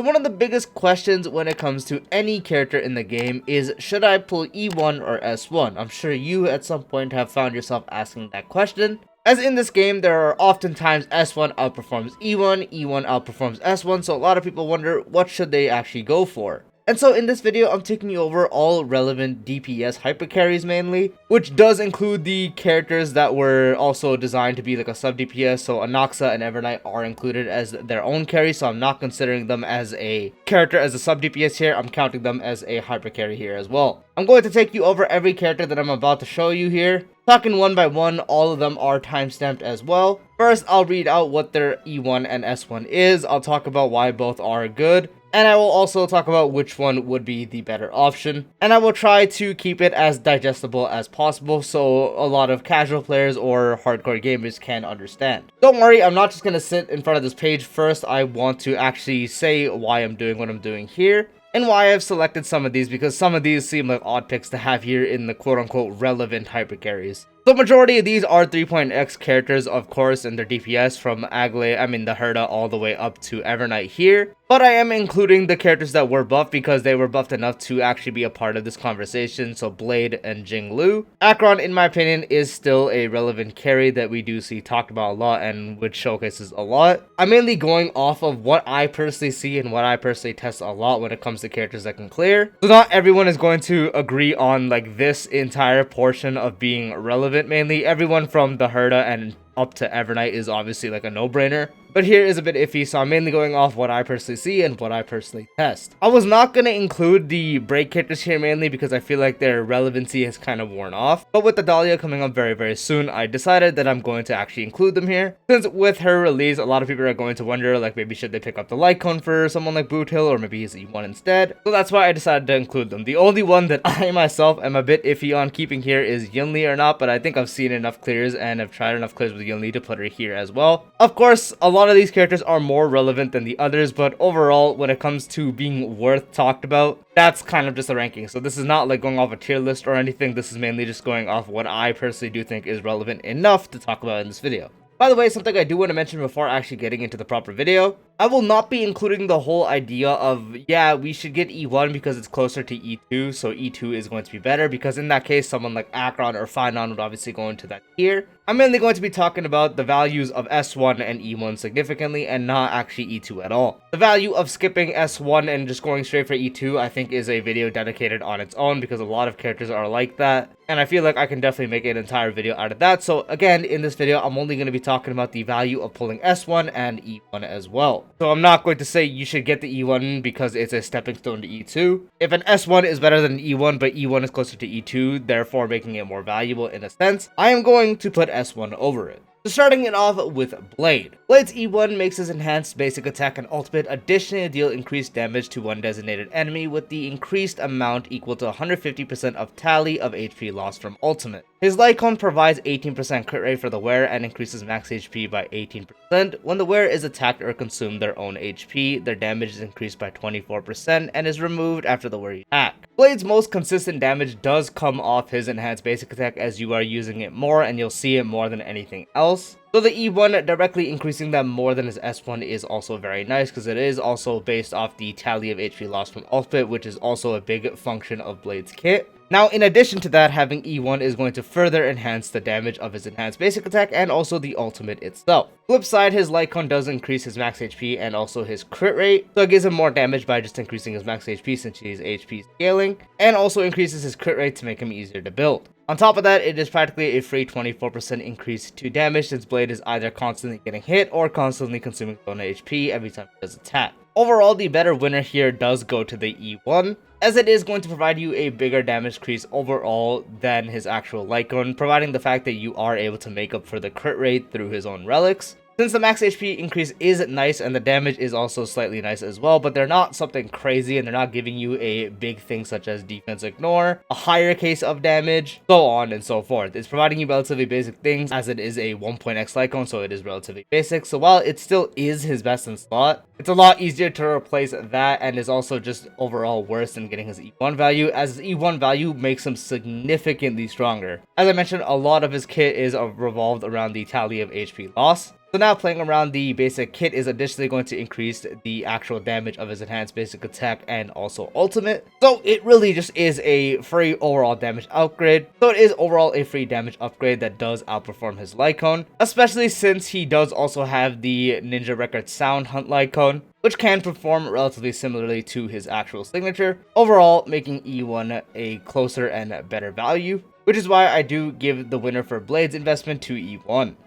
So one of the biggest questions when it comes to any character in the game is, should I pull E1 or S1? I'm sure you at some point have found yourself asking that question. As in this game, there are oftentimes S1 outperforms E1, E1 outperforms S1, so a lot of people wonder, what should they actually go for? And so in this video, I'm taking you over all relevant DPS hypercarries mainly, which does include the characters that were also designed to be like a sub DPS, so Anaxa and Evernight are included as their own carry, so I'm not considering them as a character as a sub DPS here, I'm counting them as a hypercarry here as well. I'm going to take you over every character that I'm about to show you here. Talking one by one, all of them are timestamped as well. First, I'll read out what their E1 and S1 is, I'll talk about why both are good, and I will also talk about which one would be the better option. And I will try to keep it as digestible as possible so a lot of casual players or hardcore gamers can understand. Don't worry, I'm not just going to sit in front of this page. First, I want to actually say why I'm doing what I'm doing here, and why I've selected some of these, because some of these seem like odd picks to have here in the quote-unquote relevant hypercarries. The majority of these are 3.x characters, of course, in their DPS from Aglaea, the Herta, all the way up to Evernight here. But I am including the characters that were buffed because they were buffed enough to actually be a part of this conversation, so Blade and Jingliu. Acheron, in my opinion, is still a relevant carry that we do see talked about a lot and which showcases a lot. I'm mainly going off of what I personally see and what I personally test a lot when it comes to characters that can clear. So not everyone is going to agree on like this entire portion of being relevant. Mainly everyone from the Herta and up to Evernight is obviously like a no-brainer, but here is a bit iffy, so I'm mainly going off what I personally see and what I personally test. I was not going to include the break characters here mainly because I feel like their relevancy has kind of worn off, but with the Dahlia coming up very soon, I decided that I'm going to actually include them here, since with her release, a lot of people are going to wonder like maybe should they pick up the Lycon for someone like Boothill, or maybe he's E1 instead, so that's why I decided to include them. The only one that I myself am a bit iffy on keeping here is Yunli or not, but I think I've seen enough clears and have tried enough clears with Yunli to put her here as well. Of course, a lot of these characters are more relevant than the others, but overall, when it comes to being worth talked about, that's kind of just a ranking. So this is not like going off a tier list or anything, this is mainly just going off what I personally do think is relevant enough to talk about in this video. By the way, something I do want to mention before actually getting into the proper video, I will not be including the whole idea of, yeah, we should get E1 because it's closer to E2, so E2 is going to be better, because in that case, someone like Acheron or Phainon would obviously go into that tier. I'm mainly going to be talking about the values of S1 and E1 significantly, and not actually E2 at all. The value of skipping S1 and just going straight for E2, I think is a video dedicated on its own, because a lot of characters are like that, and I feel like I can definitely make an entire video out of that. So again, in this video, I'm only going to be talking about the value of pulling S1 and E1 as well. So I'm not going to say you should get the E1 because it's a stepping stone to E2. If an S1 is better than E1, but E1 is closer to E2, therefore making it more valuable in a sense, I am going to put S1 over it. So starting it off with Blade. Blade's E1 makes his enhanced basic attack and ultimate additionally deal increased damage to one designated enemy with the increased amount equal to 150% of tally of HP lost from ultimate. His Lycon provides 18% crit rate for the wearer and increases max HP by 18%. When the wearer is attacked or consumed their own HP, their damage is increased by 24% and is removed after the wearer attack. Blade's most consistent damage does come off his enhanced basic attack as you are using it more, and you'll see it more than anything else. So the E1 directly increasing that more than his S1 is also very nice, because it is also based off the tally of HP lost from ultimate, which is also a big function of Blade's kit. Now, in addition to that, having E1 is going to further enhance the damage of his enhanced basic attack and also the ultimate itself. Flip side, his Lycon does increase his max HP and also his crit rate, so it gives him more damage by just increasing his max HP since he's HP scaling, and also increases his crit rate to make him easier to build. On top of that, it is practically a free 24% increase to damage since Blade is either constantly getting hit or constantly consuming his own HP every time he does attack. Overall, the better winner here does go to the E1, as it is going to provide you a bigger damage increase overall than his actual Lycon, providing the fact that you are able to make up for the crit rate through his own relics. Since the max HP increase is nice and the damage is also slightly nice as well, but they're not something crazy and they're not giving you a big thing such as defense ignore, a higher case of damage, so on and so forth. It's providing you relatively basic things as it is a 1.x Lycon, so it is relatively basic. So while it still is his best in slot, it's a lot easier to replace that and is also just overall worse than getting his E1 value, as his E1 value makes him significantly stronger. As I mentioned, a lot of his kit is revolved around the tally of HP loss. So now playing around the basic kit is additionally going to increase the actual damage of his enhanced basic attack and also ultimate. So it really just is a free overall damage upgrade. So it is overall a free damage upgrade that does outperform his Lycone, especially since he does also have the Ninja Record Sound Hunt Lycone, which can perform relatively similarly to his actual signature, overall making E1 a closer and better value, which is why I do give the winner for Blade's investment to E1.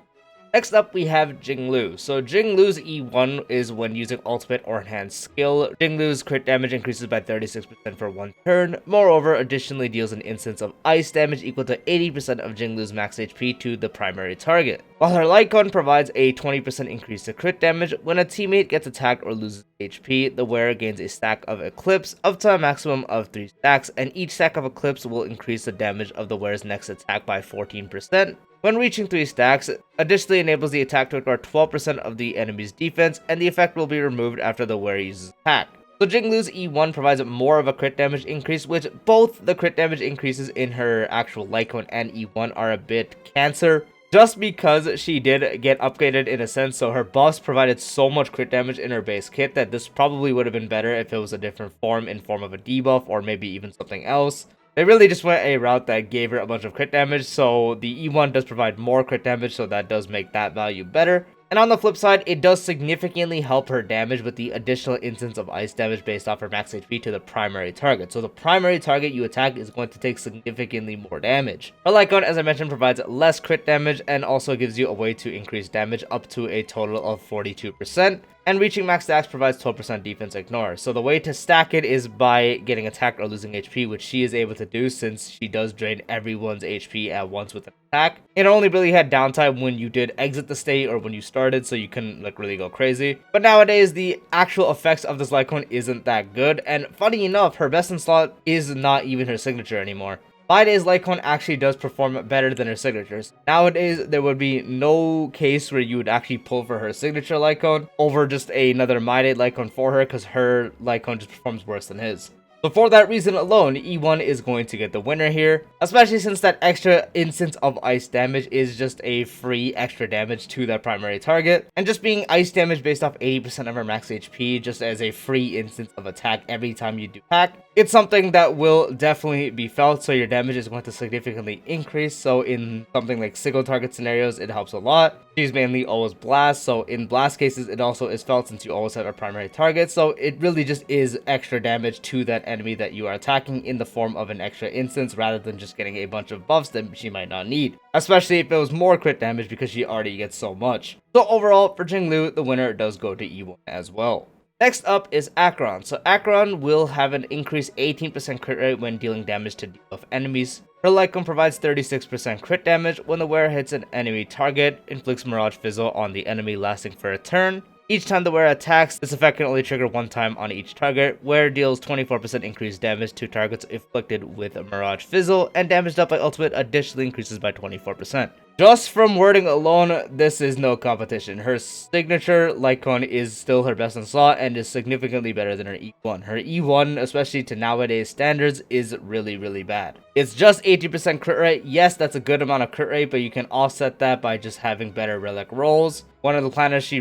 Next up, we have Jingliu. So Jingliu's E1 is when using ultimate or enhanced skill. Jingliu's crit damage increases by 36% for one turn. Moreover, additionally deals an instance of ice damage equal to 80% of Jingliu's max HP to the primary target. While her Lycone provides a 20% increase to crit damage, when a teammate gets attacked or loses HP, the wearer gains a stack of Eclipse up to a maximum of 3 stacks, and each stack of Eclipse will increase the damage of the wearer's next attack by 14%. When reaching 3 stacks, additionally enables the attack to ignore 12% of the enemy's defense, and the effect will be removed after the wearer uses attack. So Jingliu's E1 provides more of a crit damage increase, which both the crit damage increases in her actual Lycone and E1 are a bit cancer, just because she did get upgraded in a sense. So her buffs provided so much crit damage in her base kit that this probably would have been better if it was a different form in form of a debuff or maybe even something else. They really just went a route that gave her a bunch of crit damage, so the E1 does provide more crit damage, so that does make that value better. And on the flip side, it does significantly help her damage with the additional instance of ice damage based off her max HP to the primary target. So the primary target you attack is going to take significantly more damage. Her Lycone, as I mentioned, provides less crit damage and also gives you a way to increase damage up to a total of 42%. And reaching max stacks provides 12% defense ignore. So the way to stack it is by getting attacked or losing HP, which she is able to do since she does drain everyone's HP at once with an attack. It only really had downtime when you did exit the state or when you started, so you couldn't like really go crazy. But nowadays, the actual effects of this Lycone isn't that good, and funny enough, her best in slot is not even her signature anymore. Mydei's Lycone actually does perform better than her signatures. Nowadays, there would be no case where you would actually pull for her signature Lycone over just another Mydei Lycone for her, because her Lycone just performs worse than his. So for that reason alone, E1 is going to get the winner here, especially since that extra instance of ice damage is just a free extra damage to that primary target, and just being ice damage based off 80% of her max HP just as a free instance of attack every time you do attack, it's something that will definitely be felt, so your damage is going to significantly increase. So in something like single target scenarios, it helps a lot. She's mainly always blast, so in blast cases it also is felt since you always have a primary target, so it really just is extra damage to that enemy that you are attacking in the form of an extra instance rather than just getting a bunch of buffs that she might not need, especially if it was more crit damage because she already gets so much. So overall for Jingliu, the winner does go to E1 as well. Next up is Acheron. So Acheron will have an increased 18% crit rate when dealing damage to debuff enemies. Her Lycone provides 36% crit damage when the wearer hits an enemy target, inflicts Mirage Fizzle on the enemy lasting for a turn. Each time the wearer attacks, this effect can only trigger one time on each target. Wearer deals 24% increased damage to targets inflicted with a Mirage Fizzle, and damage dealt by ultimate additionally increases by 24%. Just from wording alone, this is no competition. Her signature Lycone is still her best in slot and is significantly better than her E1. Her E1, especially to nowadays standards, is really bad. It's just 80% crit rate. Yes, that's a good amount of crit rate, but you can offset that by just having better relic rolls. One of the planets she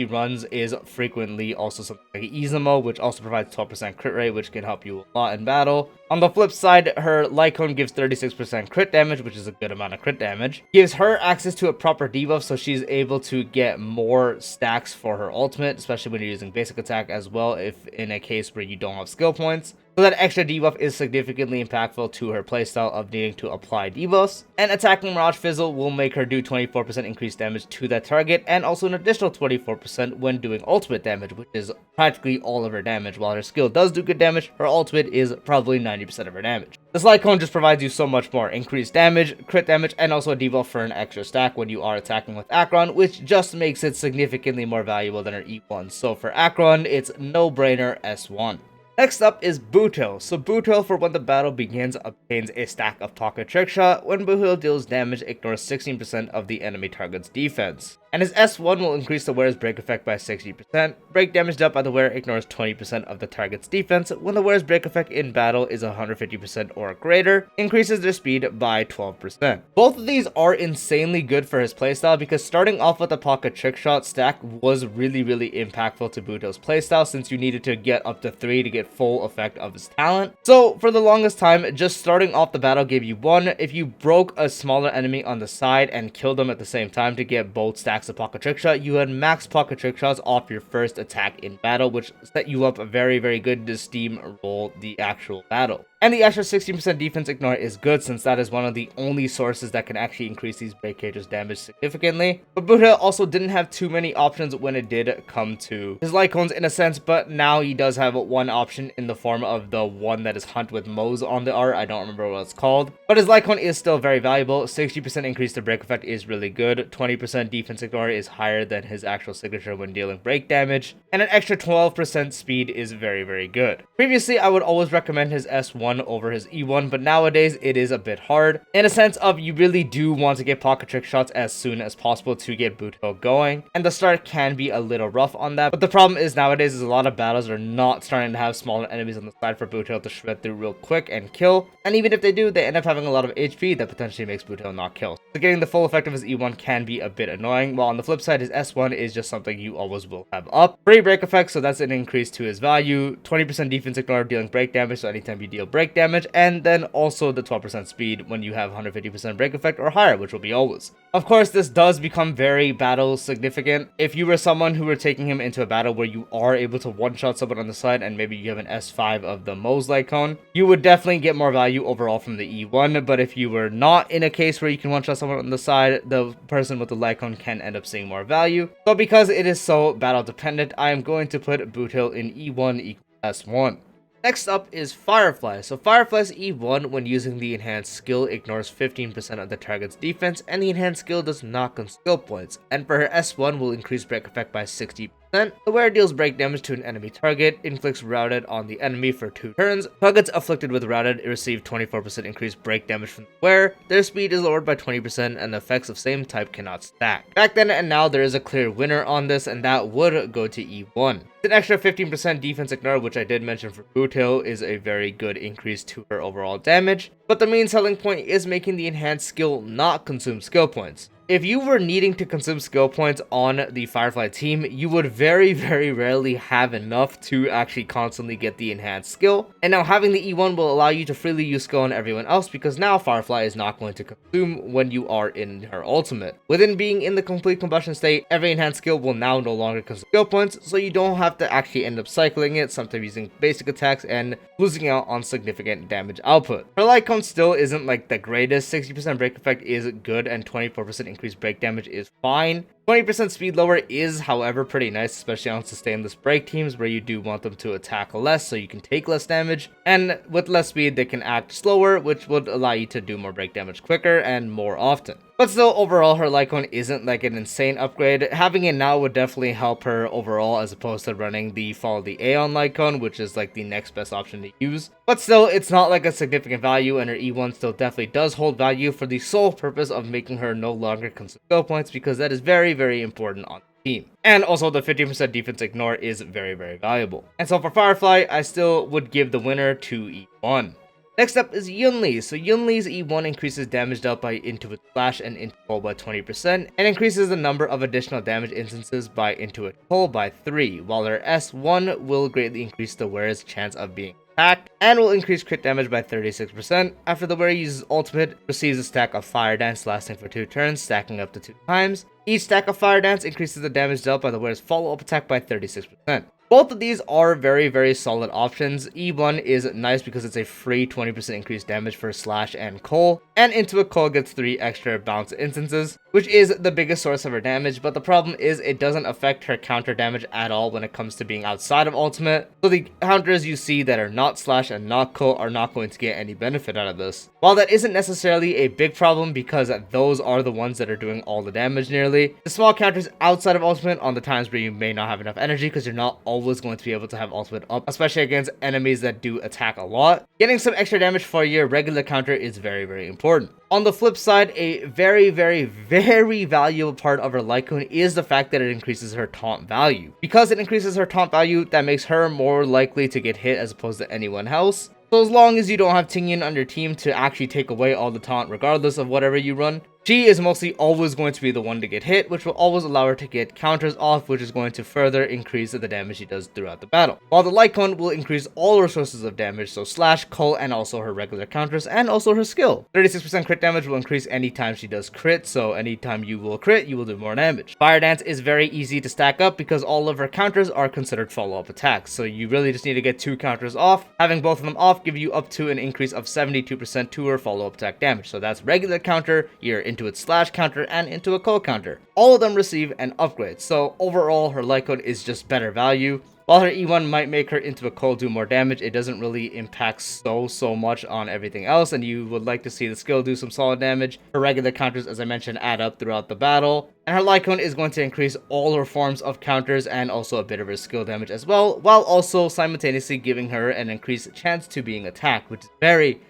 runs is frequently also something like Izumo, which also provides 12% crit rate, which can help you a lot in battle. On the flip side, her Lycone gives 36% crit damage, which is a good amount of crit damage. Gives her access to a proper debuff, so she's able to get more stacks for her ultimate, especially when you're using basic attack as well, if in a case where you don't have skill points. So that extra debuff is significantly impactful to her playstyle of needing to apply debuffs. And attacking Mirage Fizzle will make her do 24% increased damage to that target, and also an additional 24% when doing ultimate damage, which is practically all of her damage. While her skill does do good damage, her ultimate is probably 90% of her damage. This Lycone just provides you so much more increased damage, crit damage, and also a debuff for an extra stack when you are attacking with Acheron, which just makes it significantly more valuable than her E1. So for Acheron, it's no-brainer S1. Next up is Boothill. So Boothill, for when the battle begins, obtains a stack of Pocket Trickshot. When Boothill deals damage, ignores 16% of the enemy target's defense. And his S1 will increase the wearer's break effect by 60%. Break damage dealt by the wearer ignores 20% of the target's defense when the wearer's break effect in battle is 150% or greater, increases their speed by 12%. Both of these are insanely good for his playstyle because starting off with the pocket trick shot stack was really impactful to Boothill's playstyle since you needed to get up to 3 to get full effect of his talent. So for the longest time, just starting off the battle gave you 1. If you broke a smaller enemy on the side and killed them at the same time to get both stacks of pocket trick shot, you had max pocket trick shots off your first attack in battle, which set you up very good to steamroll the actual battle. And the extra 16% defense ignore is good since that is one of the only sources that can actually increase these break cages damage significantly. But Boothill also didn't have too many options when it did come to his Lycones in a sense, but now he does have one option in the form of the one that is Hunt with Moze on the art. I don't remember what it's called. But his Lycone is still very valuable. 60% increase to break effect is really good. 20% defense ignore is higher than his actual signature when dealing break damage. And an extra 12% speed is very good. Previously, I would always recommend his S1 over his E1, but nowadays it is a bit hard in a sense of you really do want to get pocket trick shots as soon as possible to get Boothill going, and the start can be a little rough on that. But the problem is nowadays is a lot of battles are not starting to have smaller enemies on the side for Boothill to shred through real quick and kill, and even if they do, they end up having a lot of HP that potentially makes Boothill not kill. So getting the full effect of his E1 can be a bit annoying, while on the flip side his S1 is just something you always will have up. Free break effect, so that's an increase to his value. 20% defense ignore dealing break damage, so anytime you deal break damage, and then also the 12% speed when you have 150% break effect or higher, which will be always. Of course, this does become very battle significant. If you were someone who were taking him into a battle where you are able to one-shot someone on the side and maybe you have an S5 of the Moze Lycone, you would definitely get more value overall from the E1, but if you were not in a case where you can one-shot someone on the side, the person with the Lycone can end up seeing more value. So because it is so battle dependent, I am going to put Boothill in E1 equals S1. Next up is Firefly. So Firefly's E1 when using the enhanced skill ignores 15% of the target's defense, and the enhanced skill does not consume skill points, and for her S1 will increase break effect by 60%. The wearer deals break damage to an enemy target, inflicts routed on the enemy for 2 turns. Targets afflicted with routed receive 24% increased break damage from the wearer. Their speed is lowered by 20% and the effects of same type cannot stack. Back then and now there is a clear winner on this, and that would go to E1. An extra 15% defense ignore, which I did mention for Boothill, is a very good increase to her overall damage, but the main selling point is making the enhanced skill not consume skill points. If you were needing to consume skill points on the Firefly team, you would very rarely have enough to actually constantly get the enhanced skill. And now having the E1 will allow you to freely use skill on everyone else because now Firefly is not going to consume when you are in her ultimate. Within being in the complete combustion state, every enhanced skill will now no longer consume skill points, so you don't have to actually end up cycling it, sometimes using basic attacks and losing out on significant damage output. Her Lycone still isn't like the greatest. 60% break effect is good and 24% increased break damage is fine. 20% speed lower is, however, pretty nice, especially on sustainless break teams where you do want them to attack less so you can take less damage. And with less speed, they can act slower, which would allow you to do more break damage quicker and more often. But still, overall, her Lycone isn't like an insane upgrade. Having it now would definitely help her overall as opposed to running the Follow the Aeon Lycone, which is like the next best option to use. But still, it's not like a significant value, and her E1 still definitely does hold value for the sole purpose of making her no longer consume skill points, because that is very important on the team. And also the 15% defense ignore is very valuable. And so for Firefly, I still would give the winner to E1. Next up is Yunli. So Yunli's E1 increases damage dealt by Intuit Slash and Intuit Pull by 20%, and increases the number of additional damage instances by Intuit Pull by 3, while her S1 will greatly increase the wearer's chance of being attacked, and will increase crit damage by 36%. After the wearer uses ultimate, receives a stack of Fire Dance lasting for 2 turns, stacking up to 2 times. Each stack of Fire Dance increases the damage dealt by the wearer's follow-up attack by 36%. Both of these are very solid options. E1 is nice because it's a free 20% increased damage for Slash and Cole, and Intuit Cole gets 3 extra bounce instances, which is the biggest source of her damage, but the problem is it doesn't affect her counter damage at all when it comes to being outside of ultimate, so the counters you see that are not Slash and not Cole are not going to get any benefit out of this. While that isn't necessarily a big problem because those are the ones that are doing all the damage nearly, the small counters outside of ultimate on the times where you may not have enough energy because you're not always going to be able to have ultimate up, especially against enemies that do attack a lot. Getting some extra damage for your regular counter is very important. important. On the flip side, a very valuable part of her Lycone is the fact that it increases her taunt value. Because it increases her taunt value, that makes her more likely to get hit as opposed to anyone else. So as long as you don't have Tingyun on your team to actually take away all the taunt regardless of whatever you run, she is mostly always going to be the one to get hit, which will always allow her to get counters off, which is going to further increase the damage she does throughout the battle. While the Lycone will increase all her sources of damage, so slash, cull, and also her regular counters, and also her skill. 36% crit damage will increase anytime she does crit, so anytime you will crit, you will do more damage. Fire Dance is very easy to stack up because all of her counters are considered follow-up attacks, so you really just need to get 2 counters off. Having both of them off give you up to an increase of 72% to her follow-up attack damage, so that's regular counter, you're into its slash counter, and into a cull counter. All of them receive an upgrade, so overall her Lycone is just better value. While her E1 might make her into a cull do more damage, it doesn't really impact so much on everything else, and you would like to see the skill do some solid damage. Her regular counters, as I mentioned, add up throughout the battle, and her Lycone is going to increase all her forms of counters and also a bit of her skill damage as well, while also simultaneously giving her an increased chance to being attacked, which is very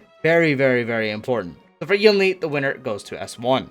important. So for Yunli, the winner goes to S1.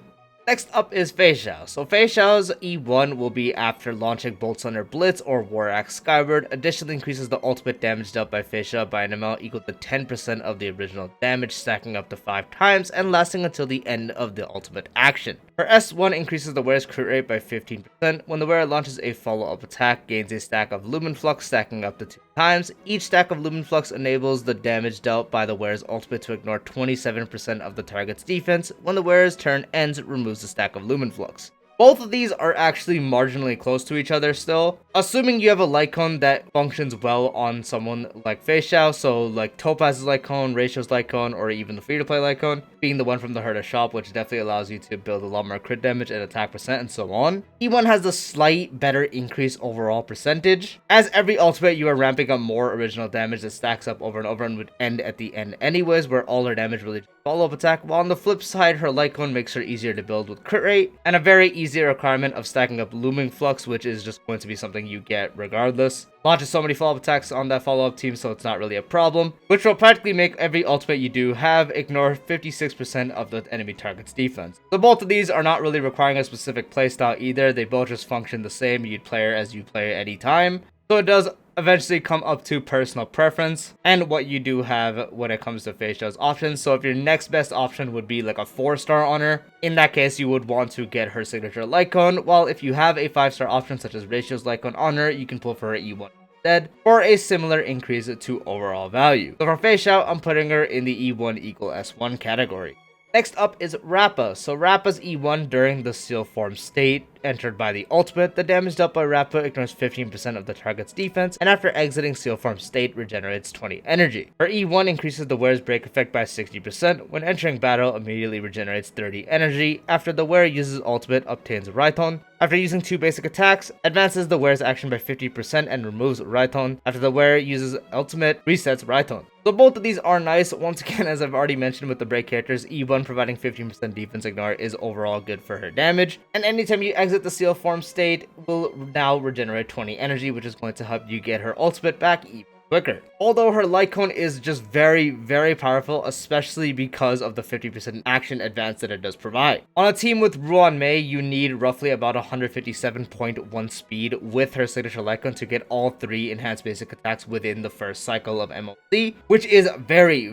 Next up is Feixiao. So Feixiao's E1 will be after launching Bolt Thunder Blitz or War Axe Skyward. Additionally increases the ultimate damage dealt by Feixiao by an amount equal to 10% of the original damage, stacking up to 5 times and lasting until the end of the ultimate action. Her S1 increases the wearer's crit rate by 15%. When the wearer launches a follow-up attack, gains a stack of Lumen Flux, stacking up to 2 times. Each stack of Lumen Flux enables the damage dealt by the wearer's ultimate to ignore 27% of the target's defense. When the wearer's turn ends, it removes the stack of Lumen Flux. Both of these are actually marginally close to each other still. Assuming you have a Lycone that functions well on someone like Feixiao, so like Topaz's Lycone, Ratio's Lycone, or even the free-to-play Lycone, being the one from the Herta shop, which definitely allows you to build a lot more crit damage and attack percent and so on. E1 has a slight better increase overall percentage. As every ultimate, you are ramping up more original damage that stacks up over and over and would end at the end anyways, where all her damage really just follow-up attack, while on the flip side, her Lycone makes her easier to build with crit rate, and a very easy requirement of stacking up Looming Flux, which is just going to be something you get regardless. Launches so many follow-up attacks on that follow-up team, so it's not really a problem, which will practically make every ultimate you do have ignore 56% of the enemy target's defense. So both of these are not really requiring a specific playstyle either, they both just function the same, you'd play her as you play her anytime. So it does eventually come up to personal preference and what you do have when it comes to Feixiao's options. So if your next best option would be like a 4-star on her, in that case you would want to get her signature Lycone, while if you have a 5-star option such as Ratio's Lycone on her, you can pull for her E1 instead for a similar increase to overall value. So for Feixiao, I'm putting her in the E1 equal S1 category. Next up is Rappa. So Rappa's E1 during the Seal Form state entered by the ultimate, the damage dealt by Rappa ignores 15% of the target's defense, and after exiting Seal Form state regenerates 20 energy. Her E1 increases the wearer's break effect by 60%. When entering battle, immediately regenerates 30 energy. After the wearer uses ultimate, obtains Raiton. After using 2 basic attacks, advances the wearer's action by 50% and removes Raiton. After the wearer uses ultimate, resets Raiton. So both of these are nice. Once again, as I've already mentioned with the break characters, E1 providing 15% defense ignore is overall good for her damage. And anytime you exit the Seal Form state, will now regenerate 20 energy, which is going to help you get her ultimate back even quicker. Although her Lycone is just very powerful, especially because of the 50% action advance that it does provide. On a team with Ruan Mei, you need roughly about 157.1 speed with her signature Lycone to get all 3 enhanced basic attacks within the first cycle of MLC, which is very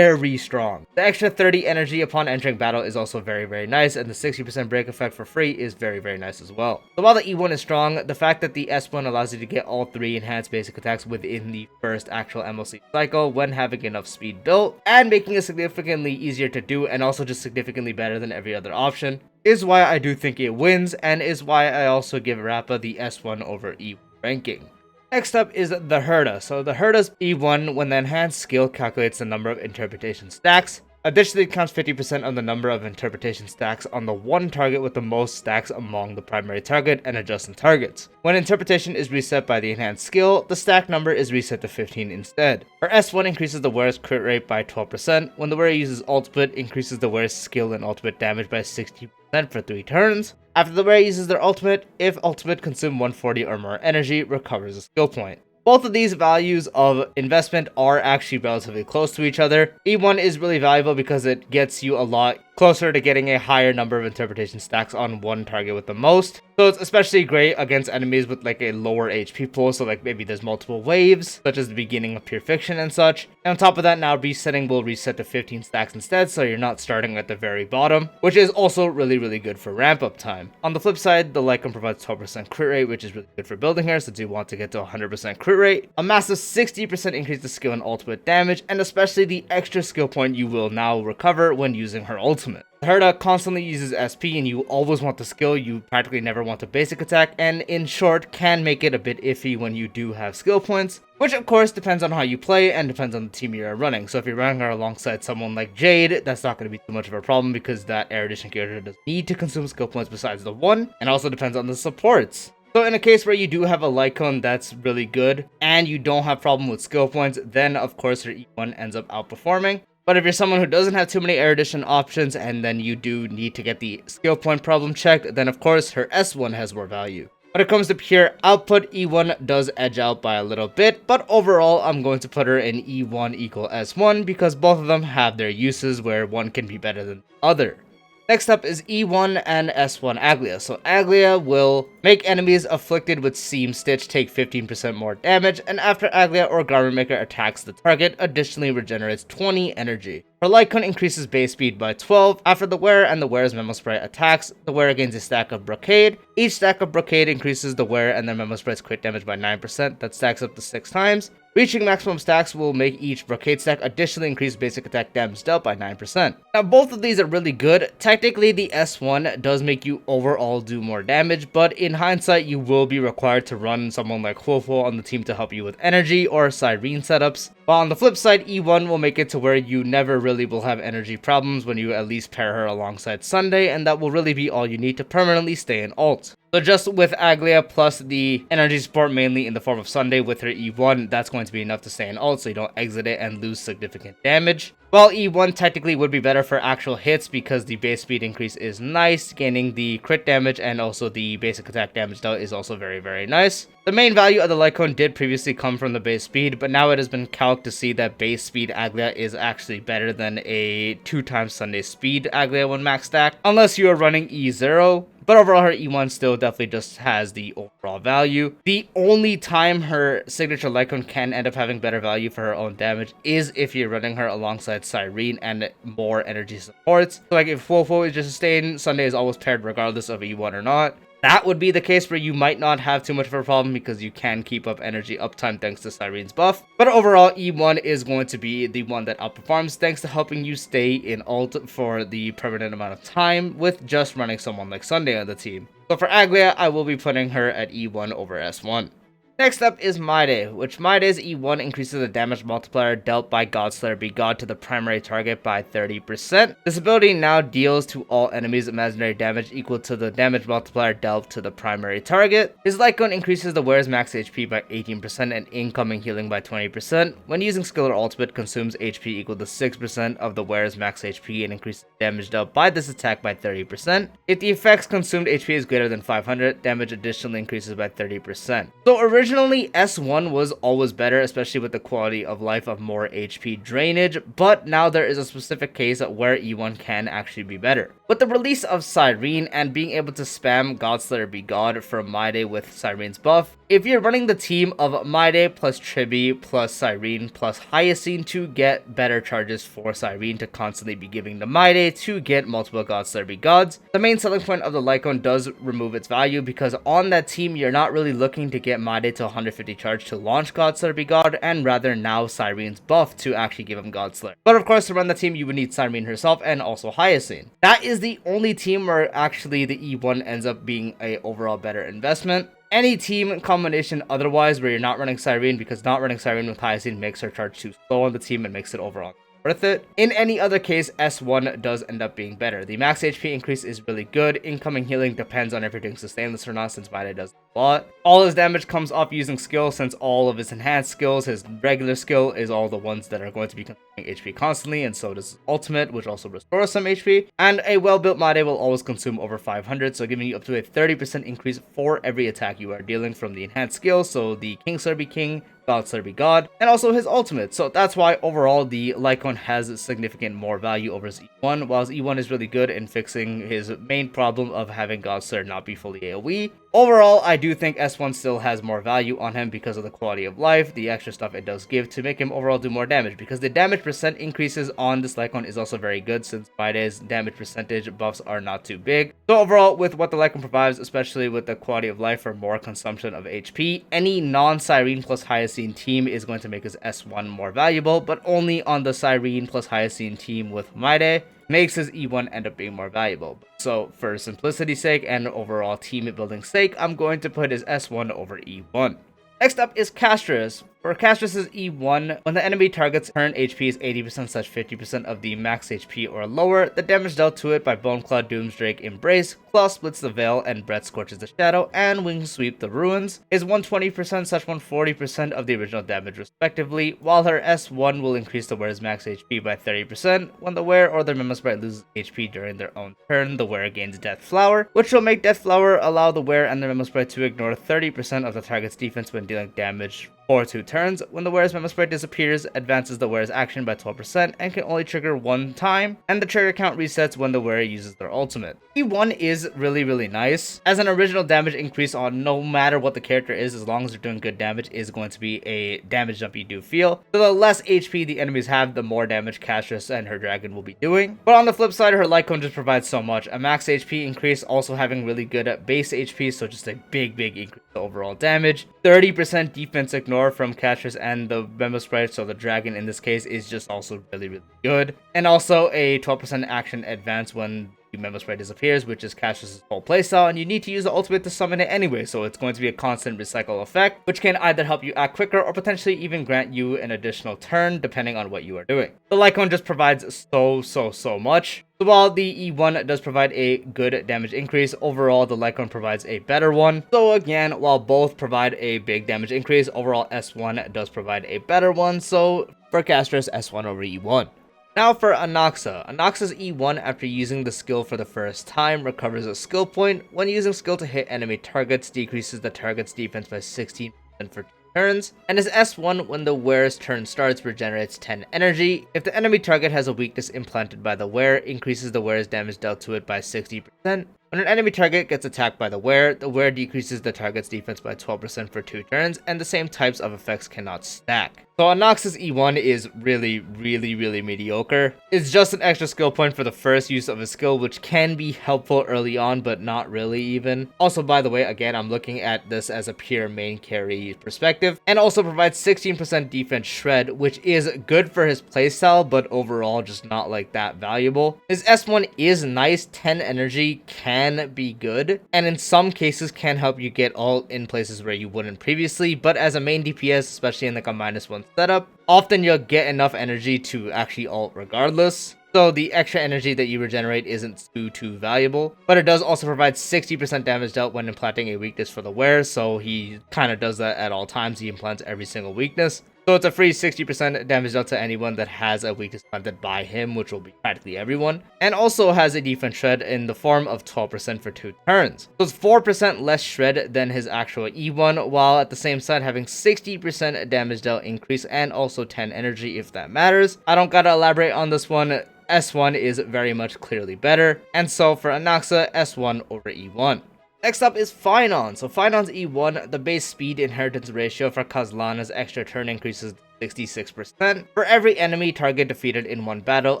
strong. The extra 30 energy upon entering battle is also very nice, and the 60% break effect for free is very nice as well. So while the E1 is strong, the fact that the S1 allows you to get all 3 enhanced basic attacks within the first actual MLC cycle when having enough speed built, and making it significantly easier to do and also just significantly better than every other option, is why I do think it wins, and is why I also give Rappa the S1 over E1 ranking. Next up is the Herta. So the Herta's E1, when the enhanced skill calculates the number of interpretation stacks. Additionally, it counts 50% of the number of interpretation stacks on the one target with the most stacks among the primary target and adjacent targets. When interpretation is reset by the enhanced skill, the stack number is reset to 15 instead. Her S1 increases the wearer's crit rate by 12%. When the wearer uses ultimate, increases the wearer's skill and ultimate damage by 60% for 3 turns. After the wearer uses their ultimate, if ultimate consumes 140 or more energy, recovers a skill point. Both of these values of investment are actually relatively close to each other. E1 is really valuable because it gets you a lot closer to getting a higher number of interpretation stacks on one target with the most. So it's especially great against enemies with like a lower HP pool, so like maybe there's multiple waves, such as the beginning of Pure Fiction and such. And on top of that, now resetting will reset to 15 stacks instead, so you're not starting at the very bottom, which is also really good for ramp up time. On the flip side, the Lycan provides 12% crit rate, which is really good for building here since you want to get to 100% crit rate, a massive 60% increase to skill and ultimate damage, and especially the extra skill point you will now recover when using her ultimate. Herta constantly uses SP and you always want the skill, you practically never want a basic attack, and in short can make it a bit iffy when you do have skill points, which of course depends on how you play and depends on the team you're running. So if you're running her alongside someone like Jade, that's not going to be too much of a problem because that Air Edition character doesn't need to consume skill points besides the one, and also depends on the supports. So in a case where you do have a Lycan that's really good and you don't have problem with skill points, then of course her E1 ends up outperforming. But if you're someone who doesn't have too many Air Edition options and then you do need to get the skill point problem checked, then of course her S1 has more value. When it comes to pure output, E1 does edge out by a little bit, but overall I'm going to put her in E1 equal S1 because both of them have their uses where one can be better than the other. Next up is E1 and S1 Aglaea. So Aglaea will make enemies afflicted with Seam Stitch take 15% more damage, and after Aglaea or Garment Maker attacks the target, additionally regenerates 20 energy. Her Lycan increases base speed by 12 after the wearer and the wearer's Memo Spray attacks. The wearer gains a stack of Brocade. Each stack of Brocade increases the wearer and their Memo Spray's crit damage by 9%. That stacks up to 6 times. Reaching maximum stacks will make each Brocade stack additionally increase basic attack damage dealt by 9%. Now both of these are really good. Technically the S1 does make you overall do more damage, but in hindsight you will be required to run someone like Huofo on the team to help you with energy or Cyrene setups. While on the flip side, E1 will make it to where you never really will have energy problems when you at least pair her alongside Sunday, and that will really be all you need to permanently stay in ult. So just with Aglaea plus the energy support mainly in the form of Sunday with her E1, that's going to be enough to stay in ult so you don't exit it and lose significant damage. While E1 technically would be better for actual hits because the base speed increase is nice, gaining the crit damage and also the basic attack damage dealt is also very nice. The main value of the Lycan did previously come from the base speed, but now it has been calced to see that base speed Aglaea is actually better than a 2x Sunday speed Aglaea when max stack, unless you are running E0. But overall, her E1 still definitely just has the overall value. The only time her signature Lycan can end up having better value for her own damage is if you're running her alongside Cyrene and more energy supports. So like if Huofo is just sustained, Sunday is always paired regardless of E1 or not. That would be the case where you might not have too much of a problem because you can keep up energy uptime thanks to Cyrene's buff. But overall, E1 is going to be the one that outperforms thanks to helping you stay in ult for the permanent amount of time with just running someone like Sunday on the team. So for Aglaea, I will be putting her at E1 over S1. Next up is Mydei, which Mydei's E1 increases the damage multiplier dealt by Godslayer Be God to the primary target by 30%. This ability now deals to all enemies imaginary damage equal to the damage multiplier dealt to the primary target. His Lycan increases the wearer's max HP by 18% and incoming healing by 20%. When using skill or ultimate, consumes HP equal to 6% of the wearer's max HP and increases damage dealt by this attack by 30%. If the effect's consumed HP is greater than 500, damage additionally increases by 30%. So originally, S1 was always better, especially with the quality of life of more HP drainage, but now there is a specific case where E1 can actually be better. With the release of Cyrene and being able to spam Godslayer Be God from Mydei with Cyrene's buff, if you're running the team of Mydei plus Tribi plus Cyrene plus Hysilens to get better charges for Cyrene to constantly be giving to Mydei to get multiple Godslayer Be Gods, the main selling point of the Lycan does remove its value because on that team you're not really looking to get Mydei to 150 charge to launch Godslayer Be God, and rather now Cyrene's buff to actually give him Godslayer. But of course, to run the team you would need Cyrene herself and also Hysilens. That is the only team where actually the E1 ends up being a overall better investment. Any team combination otherwise where you're not running Cyrene, because not running Cyrene with Hysilens makes her charge too slow on the team and makes it overall worth it. In any other case, S1 does end up being better. The max HP increase is really good. Incoming healing depends on if you're doing sustainless or not, since Mydei does a lot. All his damage comes off using skill, since all of his enhanced skills, his regular skill is all the ones that are going to be consuming HP constantly, and so does his ultimate, which also restores some HP. And a well-built Mydei will always consume over 500, so giving you up to a 30% increase for every attack you are dealing from the enhanced skill. So the King Serbi King, God Slurpee God, and also his ultimate. So that's why overall the Lycone has significant more value over his E1, while his E1 is really good in fixing his main problem of having God Slurp not be fully AoE. Overall, I do think S1 still has more value on him because of the quality of life, the extra stuff it does give to make him overall do more damage, because the damage percent increases on this Lycone is also very good since Mydei's damage percentage buffs are not too big. So overall, with what the Lycone provides, especially with the quality of life for more consumption of HP, any non-Cyrene plus Hyacine team is going to make his S1 more valuable, but only on the Cyrene plus Hyacine team with Mydei makes his E1 end up being more valuable. So for simplicity's sake and overall team building sake, I'm going to put his S1 over E1. Next up is Castorice. For Castorice's E1, when the enemy target's current HP is 80%/50% of the max HP or lower, the damage dealt to it by Boneclaw, Doomsdrake, Embrace, Claw splits the Veil, and Breath scorches the Shadow, and Wing sweep the Ruins is 120%/140% of the original damage respectively, while her S1 will increase the wearer's max HP by 30%. When the wearer or their Memo Sprite loses HP during their own turn, the wearer gains Death Flower, which will make Death Flower allow the wearer and their Memo Sprite to ignore 30% of the target's defense when dealing damage for 2 turns. When the wearer's Memo Sprite disappears, advances the wearer's action by 12% and can only trigger 1 time, and the trigger count resets when the wearer uses their ultimate. E1 is really nice, as an original damage increase on no matter what the character is, as long as they're doing good damage, is going to be a damage jump you do feel. So the less HP the enemies have, the more damage Castorice and her dragon will be doing. But on the flip side, her Lycone just provides so much. A max HP increase, also having really good base HP, so just a big increase to overall damage. 30% defense ignore from Castorice and the Memo Sprite, so the dragon in this case is just also really good. And also a 12% action advance when the Memo Sprite disappears, which is Castorice's whole playstyle, and you need to use the ultimate to summon it anyway, so it's going to be a constant recycle effect, which can either help you act quicker or potentially even grant you an additional turn depending on what you are doing. The Lycone just provides so much. So while the E1 does provide a good damage increase, overall the Lycone provides a better one. So again, while both provide a big damage increase, overall S1 does provide a better one, so for Castorice, S1 over E1. Now for Anaxa. Anaxa's E1 after using the skill for the first time recovers a skill point. When using skill to hit enemy targets, decreases the target's defense by 16% for 2 turns, and his S1 when the wearer's turn starts regenerates 10 energy. If the enemy target has a weakness implanted by the wearer, increases the wearer's damage dealt to it by 60%. When an enemy target gets attacked by the wearer decreases the target's defense by 12% for 2 turns, and the same types of effects cannot stack. So Anaxa's E1 is really mediocre. It's just an extra skill point for the first use of a skill, which can be helpful early on, but not really even. Also, by the way, again, I'm looking at this as a pure main carry perspective, and also provides 16% defense shred, which is good for his playstyle, but overall just not like that valuable. His S1 is nice, 10 energy can be good, and in some cases can help you get ult in places where you wouldn't previously, but as a main DPS, especially in like a -1 setup, often you'll get enough energy to actually ult regardless. So the extra energy that you regenerate isn't too valuable, but it does also provide 60% damage dealt when implanting a weakness for the wearer, so he kind of does that at all times. He implants every single weakness. So it's a free 60% damage dealt to anyone that has a weakness planted by him, which will be practically everyone, and also has a defense shred in the form of 12% for 2 turns. So it's 4% less shred than his actual E1, while at the same side having 60% damage dealt increase and also 10 energy if that matters. I don't gotta elaborate on this one. S1 is very much clearly better, and so for Anaxa, S1 over E1. Next up is Phainon. So Phainon's E1, the base speed inheritance ratio for Khazlana's extra turn increases 66%. For every enemy target defeated in one battle,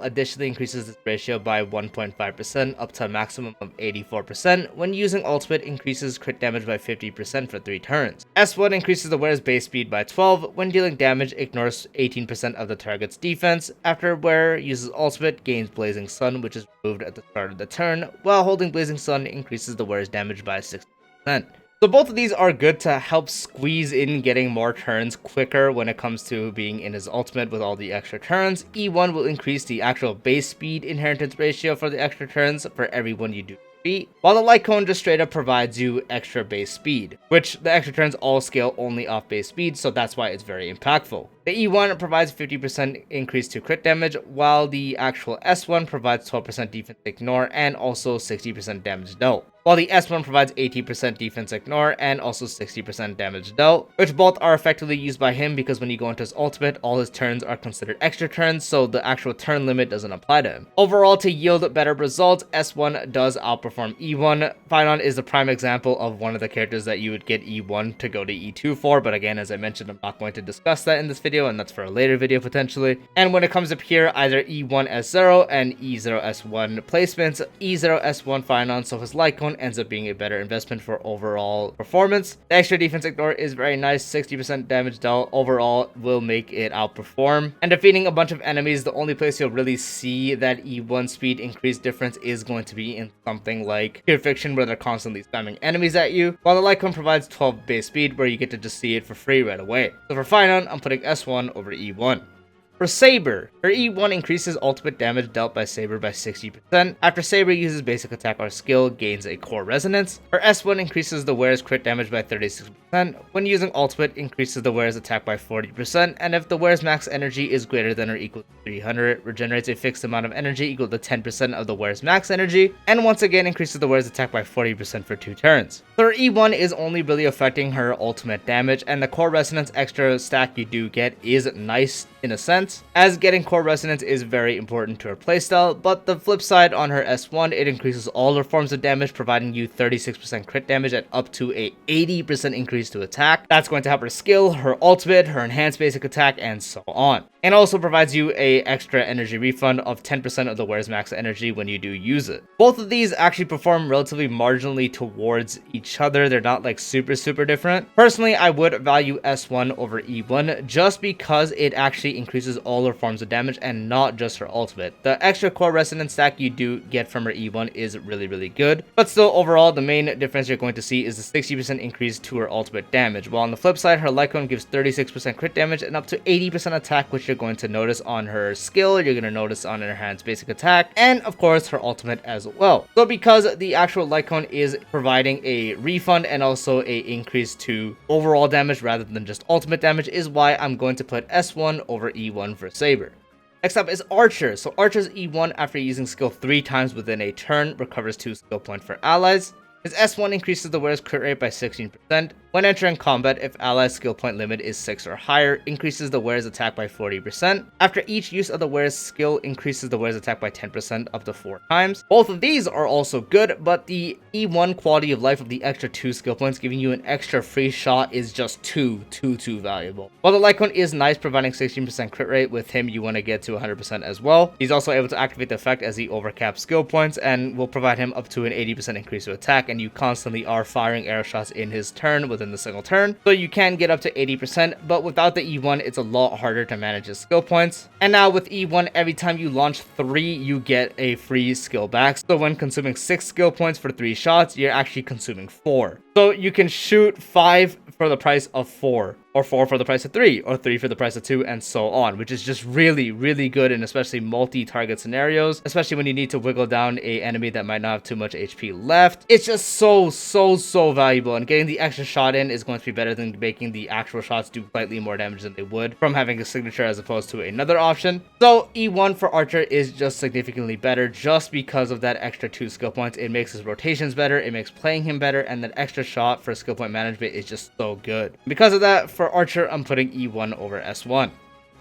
additionally increases this ratio by 1.5% up to a maximum of 84%. When using ultimate, increases crit damage by 50% for 3 turns. S1 increases the wearer's base speed by 12. When dealing damage, ignores 18% of the target's defense. After wearer uses ultimate, gains Blazing Sun, which is removed at the start of the turn, while holding Blazing Sun increases the wearer's damage by 60%. So both of these are good to help squeeze in getting more turns quicker when it comes to being in his ultimate with all the extra turns. E1 will increase the actual base speed inheritance ratio for the extra turns for every one you do defeat, while the Lycone just straight up provides you extra base speed, which the extra turns all scale only off base speed, so that's why it's very impactful. The E1 provides 50% increase to crit damage, while the actual S1 provides 12% defense ignore and also 60% damage dealt. while the S1 provides 18% defense ignore and also 60% damage dealt, which both are effectively used by him because when you go into his ultimate, all his turns are considered extra turns, so the actual turn limit doesn't apply to him. Overall, to yield better results, S1 does outperform E1. Phainon is the prime example of one of the characters that you would get E1 to go to E2 for, but again, as I mentioned, I'm not going to discuss that in this video, and that's for a later video potentially. And when it comes up here, either E1S0 and E0S1 placements, E0S1 Phainon, so his Lycone ends up being a better investment for overall performance. The extra defense ignore is very nice, 60% damage dealt overall will make it outperform. And defeating a bunch of enemies, the only place you'll really see that E1 speed increase difference is going to be in something like Pure Fiction, where they're constantly spamming enemies at you, while the Lycone provides 12 base speed, where you get to just see it for free right away. So for Phainon, I'm putting S1 over E1. For Saber, her E1 increases ultimate damage dealt by Saber by 60%. After Saber uses basic attack or skill, gains a core resonance. Her S1 increases the wearer's crit damage by 36%. When using ultimate, increases the wearer's attack by 40%. And if the wearer's max energy is greater than or equal to 300, regenerates a fixed amount of energy equal to 10% of the wearer's max energy. And once again, increases the wearer's attack by 40% for 2 turns. So her E1 is only really affecting her ultimate damage, and the core resonance extra stack you do get is nice in a sense, as getting core resonance is very important to her playstyle, but the flip side on her S1, it increases all her forms of damage, providing you 36% crit damage and up to a 80% increase to attack. That's going to help her skill, her ultimate, her enhanced basic attack, and so on. And also provides you a extra energy refund of 10% of the wearer's max energy when you do use it. Both of these actually perform relatively marginally towards each other. They're not like super different. Personally, I would value S1 over E1 just because it actually increases all her forms of damage and not just her ultimate. The extra core resonance stack you do get from her E1 is really good, but still overall the main difference you're going to see is the 60% increase to her ultimate damage, while on the flip side her Lycone gives 36% crit damage and up to 80% attack, which you're going to notice on her skill, you're going to notice on her enhanced basic attack, and of course her ultimate as well. So because the actual Lycone is providing a refund and also a increase to overall damage rather than just ultimate damage, is why I'm going to put S1 over E1 for Saber. Next up is Archer. So Archer's E1 after using skill 3 times within a turn recovers 2 skill points for allies. His S1 increases the wearer's crit rate by 16%. When entering combat, if allies' skill point limit is 6 or higher, increases the wearer's attack by 40%. After each use of the wearer's skill, increases the wearer's attack by 10% up to 4 times. Both of these are also good, but the E1 quality of life of the extra 2 skill points giving you an extra free shot is just too valuable. While the Lycone is nice, providing 16% crit rate, with him you want to get to 100% as well. He's also able to activate the effect as he overcaps skill points and will provide him up to an 80% increase to attack, and you constantly are firing arrow shots in his turn within the single turn, so you can get up to 80%, but without the E1 it's a lot harder to manage his skill points. And now with E1, every time you launch 3 you get a free skill back, so when consuming 6 skill points for 3 shots, you're actually consuming 4. So you can shoot 5 for the price of 4, or 4 for the price of 3, or 3 for the price of 2, and so on, which is just really good in especially multi-target scenarios, especially when you need to wiggle down a enemy that might not have too much HP left. It's just so valuable, and getting the extra shot in is going to be better than making the actual shots do slightly more damage than they would from having a signature as opposed to another option. So E1 for Archer is just significantly better just because of that extra 2 skill points. It makes his rotations better, it makes playing him better, and that extra shot for skill point management is just so good. Because of that, for Archer, I'm putting E1 over S1.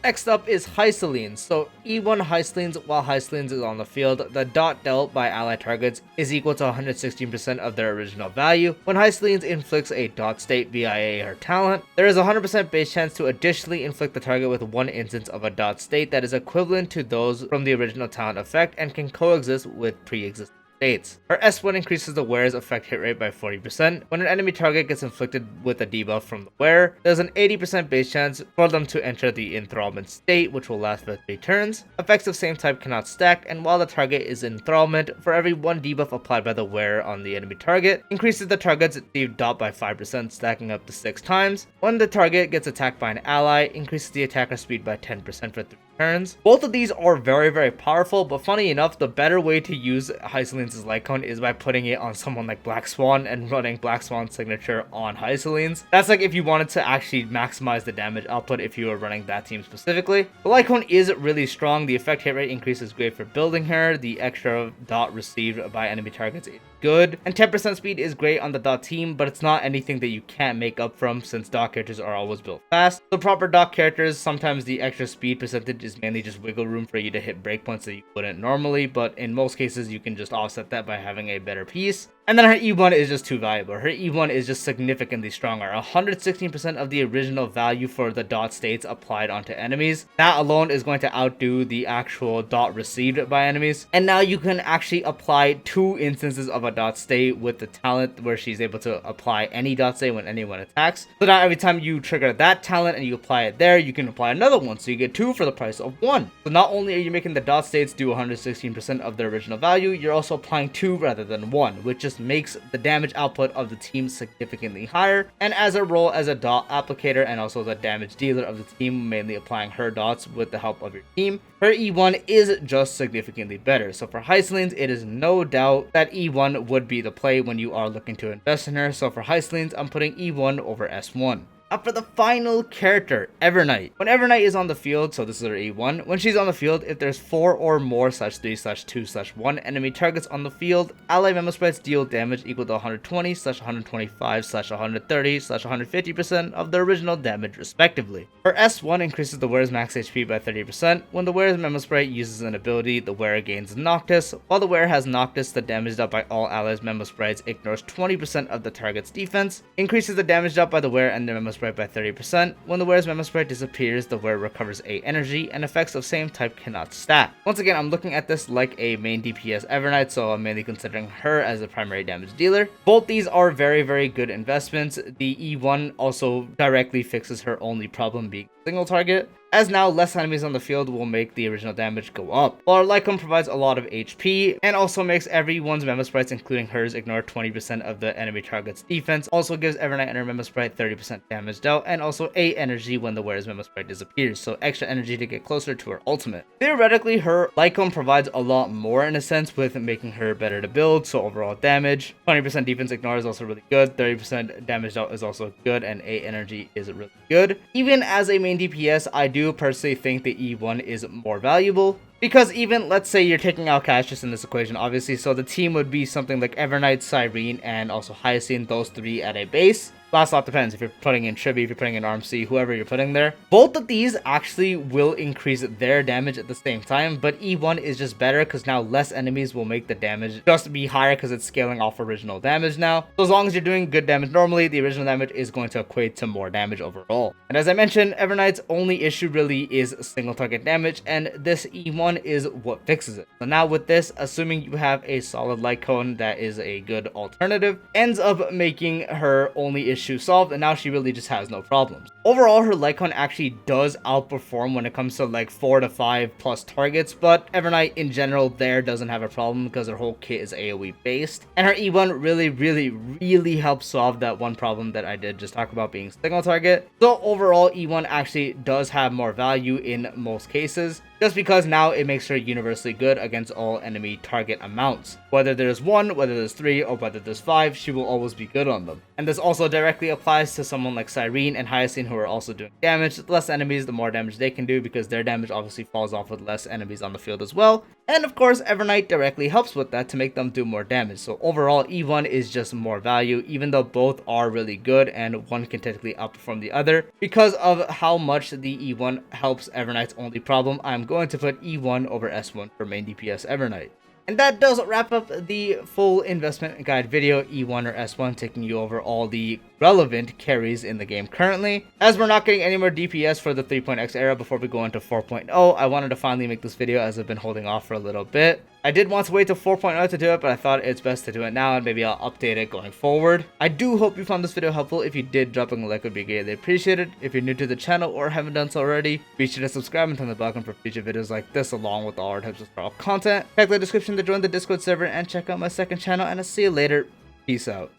Next up is Hysilens. So E1 Hysilens, while Hysilens is on the field, the dot dealt by ally targets is equal to 116% of their original value. When Hysilens inflicts a dot state via her talent, there is a 100% base chance to additionally inflict the target with 1 instance of a dot state that is equivalent to those from the original talent effect and can coexist with pre-existing states. Her S1 increases the wearer's effect hit rate by 40%. When an enemy target gets inflicted with a debuff from the wearer, there's an 80% base chance for them to enter the enthrallment state, which will last for 3 turns. Effects of same type cannot stack, and while the target is in enthrallment, for every 1 debuff applied by the wearer on the enemy target, increases the target's debuff dot by 5%, stacking up to 6 times. When the target gets attacked by an ally, increases the attacker's speed by 10% for 3 turns. Both of these are very powerful, but funny enough, the better way to use Hysilens' Lycone is by putting it on someone like Black Swan and running Black Swan's signature on Hysilens. That's like if you wanted to actually maximize the damage output if you were running that team specifically. The Lycone is really strong. The effect hit rate increase is great for building her. The extra dot received by enemy targets good, and 10% speed is great on the dot team, but it's not anything that you can't make up from since dot characters are always built fast. So proper dot characters, sometimes the extra speed percentage is mainly just wiggle room for you to hit breakpoints that you wouldn't normally, but in most cases you can just offset that by having a better piece. And then her E1 is just too valuable. Her E1 is just significantly stronger. 116% of the original value for the dot states applied onto enemies. That alone is going to outdo the actual dot received by enemies. And now you can actually apply 2 instances of a dot state with the talent where she's able to apply any dot state when anyone attacks. So now every time you trigger that talent and you apply it there, you can apply another one. So you get 2 for the price of 1. So not only are you making the dot states do 116% of their original value, you're also applying 2 rather than 1, which just makes the damage output of the team significantly higher, and as a role as a dot applicator and also the damage dealer of the team, mainly applying her dots with the help of your team, her E1 is just significantly better. So for Hysilens, it is no doubt that E1 would be the play when you are looking to invest in her. So for Hysilens, I'm putting E1 over S1. Up for the final character, Evernight. When Evernight is on the field, so this is her E1, when she's on the field, if there's 4 or more /3/2/1 enemy targets on the field, ally member sprites deal damage equal to 120/125/130/150% of the original damage respectively. Her S1 increases the wearer's max HP by 30%. When the wearer's member sprite uses an ability, the wearer gains Noctis. While the wearer has Noctis, the damage dealt by all allies member sprites ignores 20% of the target's defense, increases the damage dealt by the wearer and their member sprite by 30%. When the wearer's member sprite disappears, the wearer recovers 8 energy, and effects of same type cannot stack. Once again, I'm looking at this like a main DPS Evernight, so I'm mainly considering her as a primary damage dealer. Both these are very good investments. The E1 also directly fixes her only problem being single target, as now less enemies on the field will make the original damage go up. While Lycon provides a lot of HP and also makes everyone's member sprites, including hers, ignore 20% of the enemy target's defense, also gives Evernight and her member sprite 30% damage dealt, and also 8 energy when the wearer's member sprite disappears, so extra energy to get closer to her ultimate. Theoretically, her Lycon provides a lot more in a sense, with making her better to build, so overall damage, 20% defense ignore is also really good, 30% damage dealt is also good, and 8 energy is really good. Even as a main DPS, I do personally think the E1 is more valuable, because even, let's say you're taking out Castorice in this equation, obviously, so the team would be something like Evernight, Cyrene, and also Hyacinth, those 3 at a base. Last lot depends if you're putting in Chibi, if you're putting in RMC, whoever you're putting there. Both of these actually will increase their damage at the same time, but E1 is just better because now less enemies will make the damage just be higher because it's scaling off original damage now. So as long as you're doing good damage normally, the original damage is going to equate to more damage overall. And as I mentioned, Evernight's only issue really is single target damage, and this E1 is what fixes it. So now with this, assuming you have a solid light cone that is a good alternative, ends up making her only issue solved, and now she really just has no problems. Overall, her Lycon actually does outperform when it comes to like 4 to 5 plus targets, but Evernight in general there doesn't have a problem because her whole kit is AoE based, and her E1 really helps solve that one problem that I did just talk about being single target. So overall, E1 actually does have more value in most cases, just because now it makes her universally good against all enemy target amounts. Whether there's 1, whether there's 3, or whether there's 5, she will always be good on them. And this also directly applies to someone like Cyrene and Hyacinth, who are also doing damage. The less enemies, the more damage they can do, because their damage obviously falls off with less enemies on the field as well. And of course, Evernight directly helps with that to make them do more damage. So overall, E1 is just more value, even though both are really good and one can technically outperform the other. Because of how much the E1 helps Evernight's only problem, I'm going to put E1 over S1 for main DPS Evernight. And that does wrap up the full investment guide video, E1 or S1, taking you over all the relevant carries in the game currently. As we're not getting any more DPS for the 3.x era before we go into 4.0, I wanted to finally make this video as I've been holding off for a little bit. I did want to wait till 4.0 to do it, but I thought it's best to do it now, and maybe I'll update it going forward. I do hope you found this video helpful. If you did, dropping a like would be greatly appreciated. If you're new to the channel or haven't done so already, be sure to subscribe and turn the bell icon for future videos like this, along with all our types of content. Check the description to join the Discord server and check out my second channel, and I'll see you later. Peace out.